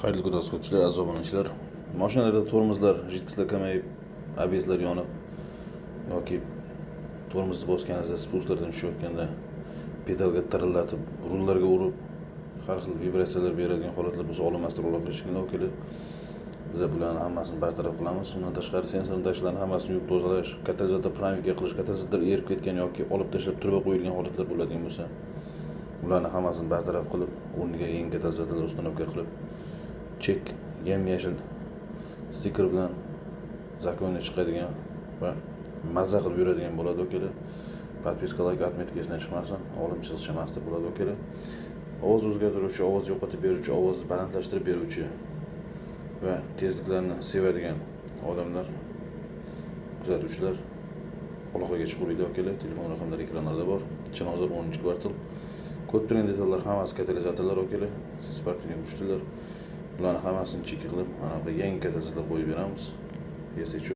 Xayrli kun o'tkazuvchilar, aziz obunachilar. Mashinalarda tormozlar, jidkislar kamayib, ABSlar yonib yoki tormozni bosganingizda spuslardan tushayotganda pedalga tirillatib, rullarga urib, har xil vibratsiyalar beradigan holatlar bo'lsa, olinmasdan olib kirishgan kelib, biz bularni hammasini bartaraf qilamiz. Undan tashqari sensor tashlarni hammasini yuvib tozalash, katalizator pramika qilish, katalizator erib ketgan yoki olib tashlab turib qo'yilgan holatlar bo'ladigan bo'lsa, ularni hammasini bartaraf qilib, o'rniga yangi katalizatorlar ustanovka qilib, chek yam-yashil stiker bilan zakonga chiqadigan va mazza qilib yuradigan bo'ladi okalar. Podpiska, like, отметка esdan chiqmasin, olim chiqishmasdan bo'ladi okalar. Ovoz o'zgartiruvchi, ovoz yo'qotib beruvchi, ovozni balandlashtirib beruvchi va tezliklarni sevadigan odamlar, kuzatuvchilar aloqaga chiqinglar okalar. Telefon raqamlari ekranlarda bor. Chinozor 10-kvartal. Kod bilan detallar hammasi katalizatorlar okalar. Siz sportga tushdilar. Bularni hammasini cheki qilib, anaqa yangi katalizatorlar qo'yib beramiz.